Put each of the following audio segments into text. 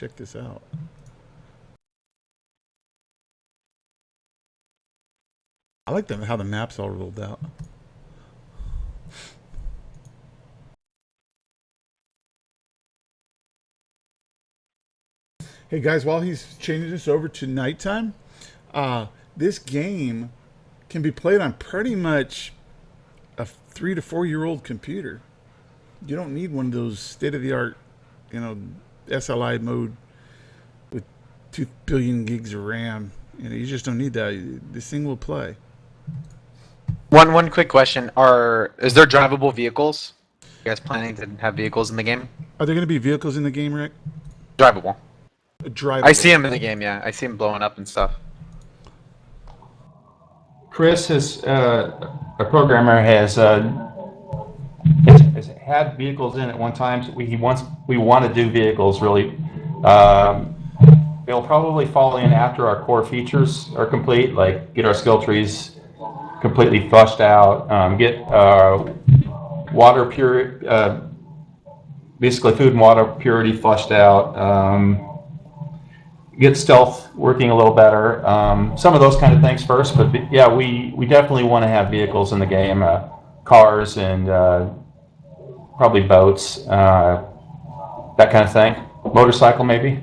Check this out. I like how the map's all rolled out. Hey guys, while he's changing this over to nighttime, this game can be played on pretty much a 3 to 4 year old computer. You don't need one of those state of the art, SLI mode with 2 billion gigs of RAM. You just don't need that. This thing will play. One quick question: is there drivable vehicles? You guys planning to have vehicles in the game? Are there going to be vehicles in the game, Rick? Drivable. Drivable. I see them in the game. Yeah, I see them blowing up and stuff. Chris has a programmer has had vehicles in at one time. So we want to do vehicles really. They'll probably fall in after our core features are complete, like get our skill trees completely flushed out, get water pure, basically food and water purity flushed out, get stealth working a little better, some of those kind of things first. But yeah, we definitely want to have vehicles in the game, cars and probably boats, that kind of thing, motorcycle maybe.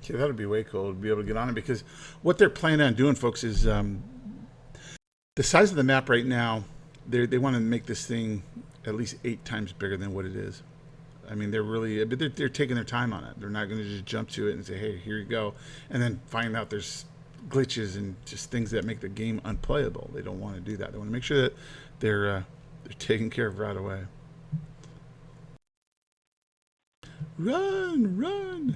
Okay, that would be way cool to be able to get on it, because what they're planning on doing, folks, is the size of the map right now. They want to make this thing at least 8 times bigger than what it is. I mean, they're taking their time on it. They're not going to just jump to it and say, "Hey, here you go," and then find out there's glitches and just things that make the game unplayable. They don't want to do that. They want to make sure that they're taken care of right away. Run!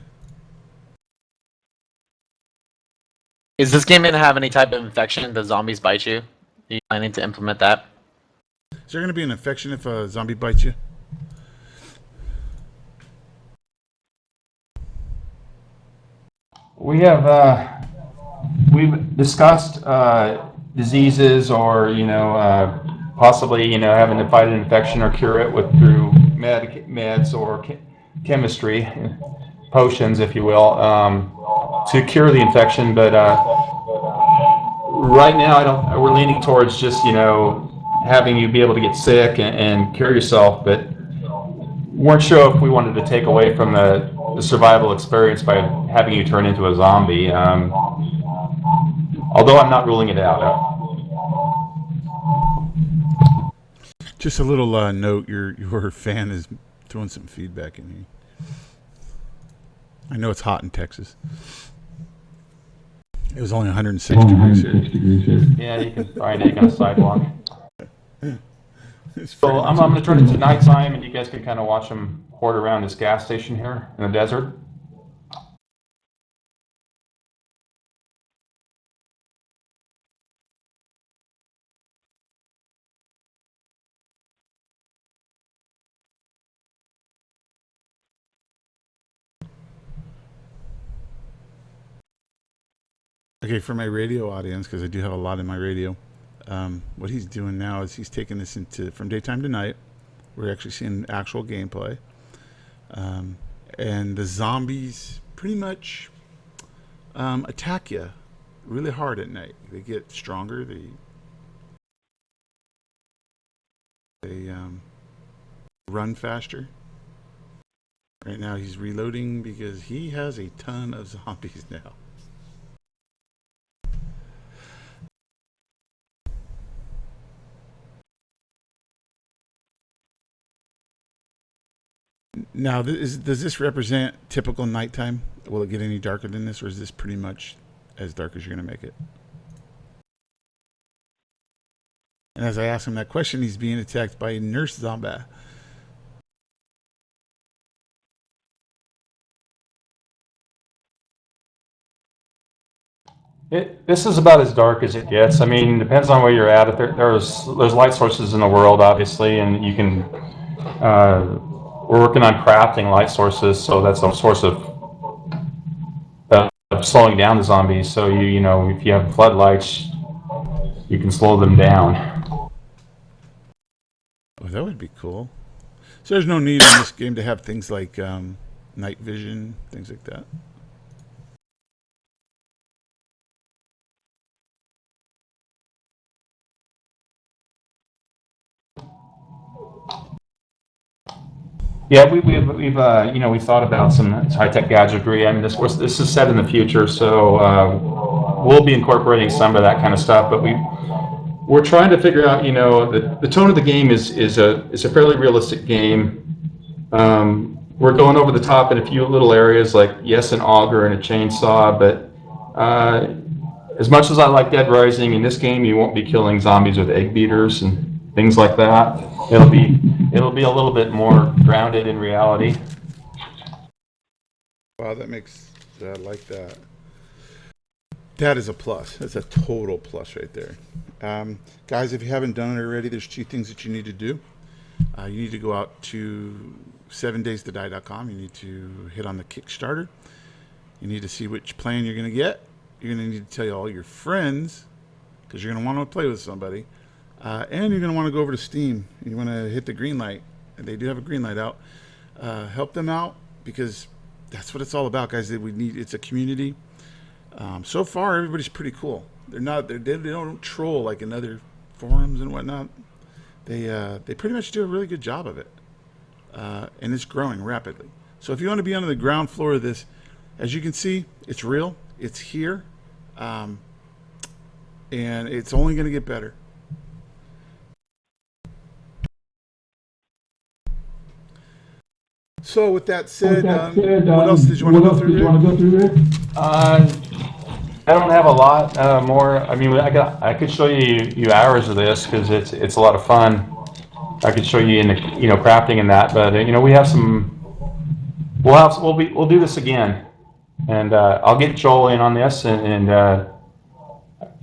Is this game gonna have any type of infection? Does zombies bite you? Are you planning to implement that? Is there going to be an infection if a zombie bites you? We have we've discussed diseases, or possibly having to fight an infection or cure it through meds or chemistry, potions, if you will, to cure the infection. But right now, we're leaning towards just having you be able to get sick and cure yourself, but weren't sure if we wanted to take away from the survival experience by having you turn into a zombie. Although I'm not ruling it out. Just a little note: your fan is throwing some feedback in here. I know it's hot in Texas. It was only 106 degrees here. Yeah, you can find it on a sidewalk. So I'm going to turn it to nighttime, and you guys can kind of watch them hoard around this gas station here in the desert. Okay, for my radio audience, because I do have a lot in my radio, what he's doing now is he's taking this from daytime to night. We're actually seeing actual gameplay. And the zombies pretty much attack you really hard at night. They get stronger. They run faster. Right now he's reloading because he has a ton of zombies now. Now, does this represent typical nighttime? Will it get any darker than this, or is this pretty much as dark as you're going to make it? And as I ask him that question, he's being attacked by a nurse zombie. This is about as dark as it gets. I mean, depends on where you're at. There's light sources in the world, obviously, and you can. We're working on crafting light sources, so that's a source of slowing down the zombies. So if you have floodlights, you can slow them down. Oh, that would be cool. So there's no need in this game to have things like night vision, things like that. Yeah, we've we thought about some high-tech gadgetry. I mean, this is set in the future, so we'll be incorporating some of that kind of stuff. But we're trying to figure out, the tone of the game is a fairly realistic game. We're going over the top in a few little areas, like yes, an auger and a chainsaw. But as much as I like Dead Rising, in this game you won't be killing zombies with egg beaters and things like that. It'll be a little bit more grounded in reality. Wow, I like that. That is a plus. That's a total plus right there. Guys, if you haven't done it already, there's 2 things that you need to do. You need to go out to 7daystoDie.com. You need to hit on the Kickstarter. You need to see which plan you're going to get. You're going to need to tell all your friends, because you're going to want to play with somebody. And you're going to want to go over to Steam. You want to hit the green light. And they do have a green light out. Help them out, because that's what it's all about, guys. It's a community. So far, everybody's pretty cool. They don't troll like in other forums and whatnot. They pretty much do a really good job of it. And it's growing rapidly. So if you want to be on the ground floor of this, as you can see, it's real. It's here. And it's only going to get better. So with that said, what else did you want to go through, Rick? I don't have a lot more. I mean, I could show you hours of this, because it's a lot of fun. I could show you in the crafting and that, but we have some. We'll do this again, and I'll get Joel in on this, and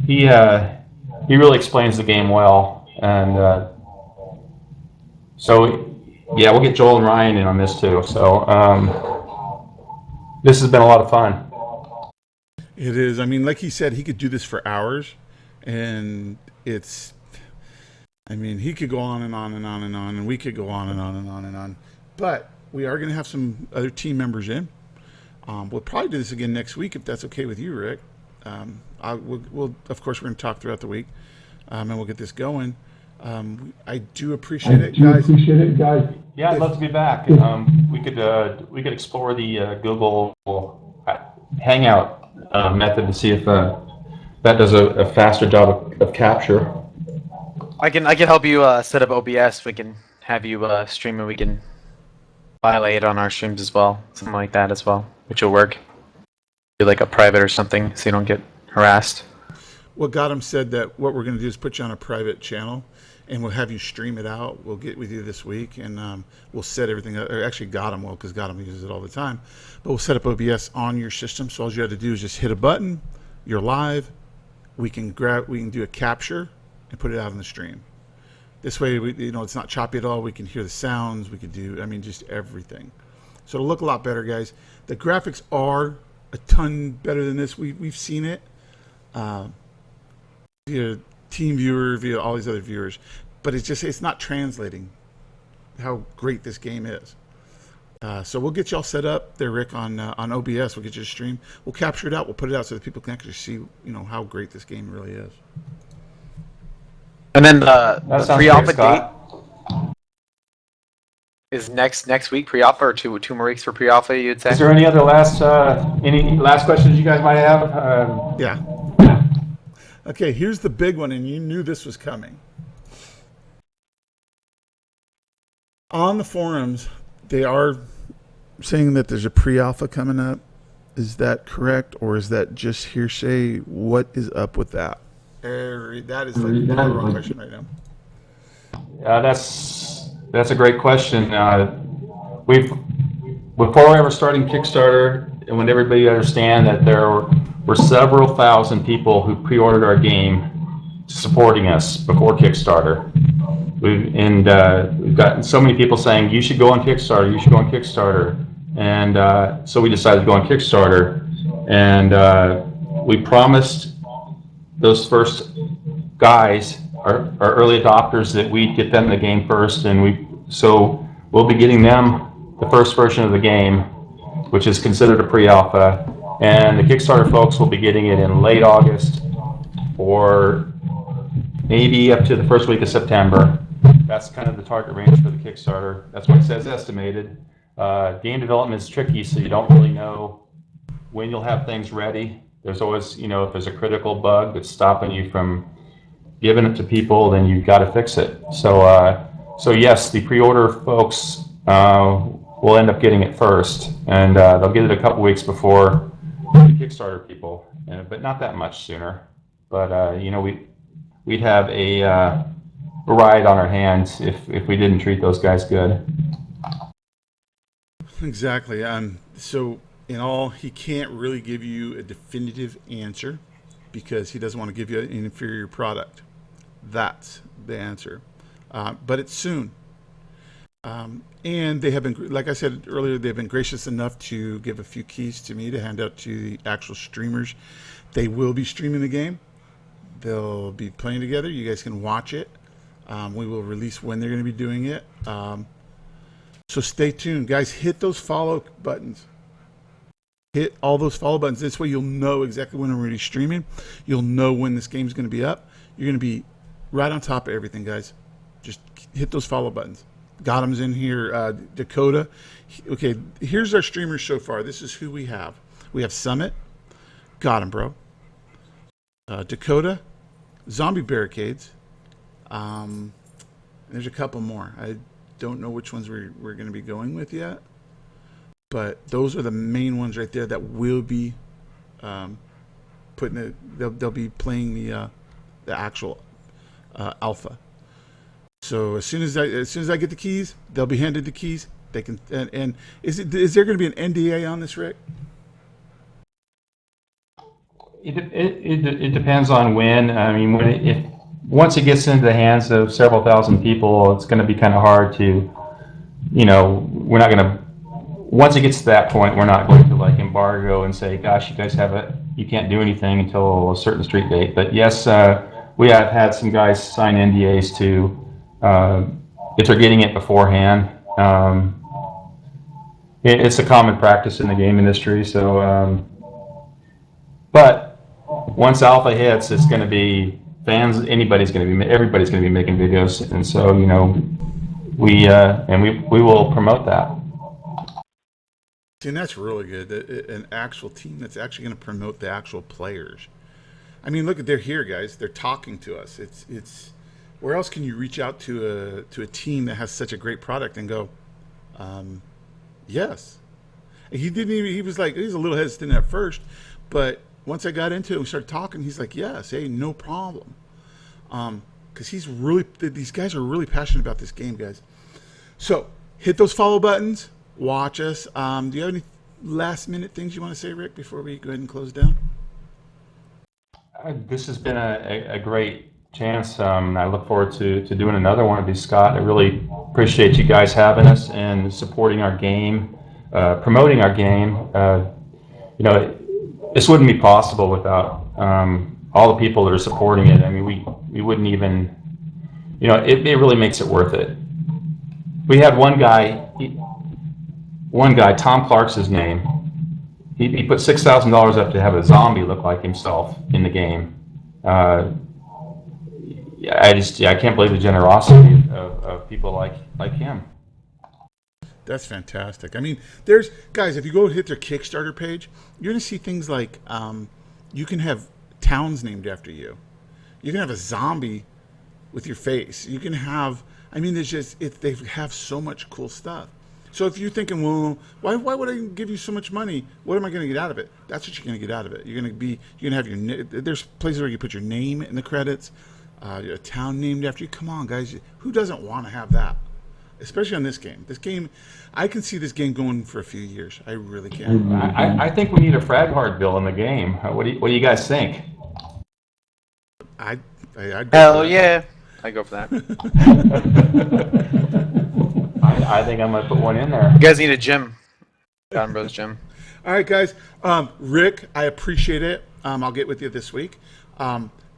he really explains the game well, and so. Yeah, we'll get Joel and Ryan in on this too. So this has been a lot of fun. It is. I mean, like he said, he could do this for hours, and he could go on and on and on and on, and we could go on and on and on and on. But we are going to have some other team members in. We'll probably do this again next week if that's okay with you, Rick. We'll of course, we're going to talk throughout the week, and we'll get this going. I do appreciate it, guys. Yeah, I'd love to be back. We could explore the Google Hangout method to see if that does a faster job of capture. I can help you set up OBS. We can have you stream, and we can violate it on our streams as well, something like that as well, which will work. Do like a private or something, so you don't get harassed. Well, Gotham said that what we're going to do is put you on a private channel, and we'll have you stream it out. We'll get with you this week, and we'll set everything up. Or actually, Gotham will, because Gotham uses it all the time. But we'll set up OBS on your system, so all you have to do is just hit a button. You're live. We can do a capture and put it out on the stream. This way, it's not choppy at all. We can hear the sounds. We can do, just everything. So it'll look a lot better, guys. The graphics are a ton better than this. We've seen it via TeamViewer, via all these other viewers, but it's not translating how great this game is. So we'll get y'all set up there, Rick, on OBS. We'll get you a stream. We'll capture it out. We'll put it out so that people can actually see, how great this game really is. And then the pre-alpha date is next week. Pre-alpha, or two more weeks for pre-alpha, you'd say? Is there any other any last questions you guys might have? Yeah. Okay, here's the big one, and you knew this was coming. On the forums, they are saying that there's a pre-alpha coming up. Is that correct, or is that just hearsay? What is up with that? That is like the number one question right now. That's a great question. Before we ever starting Kickstarter, and when everybody understand that there were several thousand people who pre-ordered our game supporting us before Kickstarter. We've gotten so many people saying, you should go on Kickstarter, you should go on Kickstarter. And so we decided to go on Kickstarter. And we promised those first guys, our early adopters, that we'd get them the game first. And so we'll be getting them the first version of the game. which is considered a pre-alpha. And the Kickstarter folks will be getting it in late August or maybe up to the first week of September. That's kind of the target range for the Kickstarter. That's what it says estimated. Game development is tricky, so you don't really know when you'll have things ready. There's always, if there's a critical bug that's stopping you from giving it to people, then you've got to fix it. So yes, the pre-order folks will end up getting it first, and they'll get it a couple weeks before the Kickstarter people, but not that much sooner. But we'd have a ride on our hands if we didn't treat those guys good. Exactly. So in all, he can't really give you a definitive answer because he doesn't want to give you an inferior product. That's the answer. But it's soon. And they have been, like I said earlier, they've been gracious enough to give a few keys to me to hand out to the actual streamers. They will be streaming the game. They'll be playing together. You guys can watch it. We will release when they're going to be doing it. So stay tuned. Guys, hit those follow buttons. Hit all those follow buttons. This way you'll know exactly when we're really streaming. You'll know when this game's going to be up. You're going to be right on top of everything, guys. Just hit those follow buttons. Gotham's in here. Dakota. Okay, here's our streamers so far. This is who we have. We have Summit. Got him, bro. Dakota. Zombie Barricades. There's a couple more. I don't know which ones we're going to be going with yet. But those are the main ones right there that will be putting it. They'll be playing the actual alpha. So as soon as I get the keys, they'll be handed the keys. They can and is there going to be an NDA on this, Rick? It depends on when. I mean, once it gets into the hands of several thousand people, it's going to be kind of hard to, we're not going to. Once it gets to that point, we're not going to like embargo and say, "Gosh, you guys you can't do anything until a certain street date." But yes, we have had some guys sign NDAs to. If they're getting it beforehand, it's a common practice in the game industry. So, but once alpha hits, it's going to be fans. Everybody's going to be making videos, and so we will promote that. And that's really good. An actual team that's actually going to promote the actual players. I mean, look, they're here, guys. They're talking to us. It's. Where else can you reach out to a team that has such a great product and go, yes? And he didn't even. He was a little hesitant at first, but once I got into it, we started talking. He's like, yes, hey, no problem. Because these guys are really passionate about this game, guys. So hit those follow buttons. Watch us. Do you have any last minute things you want to say, Rick, before we go ahead and close down? This has been a great chance. I look forward to doing another one of these, Scott. I really appreciate you guys having us and supporting our game, promoting our game. This wouldn't be possible without all the people that are supporting it. I mean, we wouldn't even, it really makes it worth it. We had one guy, Tom Clark's his name. He put $6,000 up to have a zombie look like himself in the game. I can't believe the generosity of people like him. That's fantastic. I mean, there's guys. If you go hit their Kickstarter page, you're gonna see things like you can have towns named after you. You can have a zombie with your face. You can have. I mean, they have so much cool stuff. So if you're thinking, well, why would I give you so much money? What am I going to get out of it? That's what you're going to get out of it. You're going to have there's places where you put your name in the credits, a town named after you. Come on, guys. Who doesn't want to have that? Especially on this game. This game, I can see this game going for a few years. I really can. I think we need a frag hard bill in the game. What do you guys think? Hell yeah. I go for that. I think I'm going to put one in there. You guys need a gym. Don Bros Gym. All right, guys. Rick, I appreciate it. I'll get with you this week.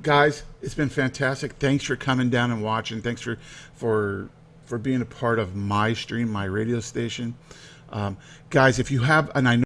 Guys, it's been fantastic. Thanks for coming down and watching. Thanks for being a part of my stream, my radio station. Guys, if you have, and I know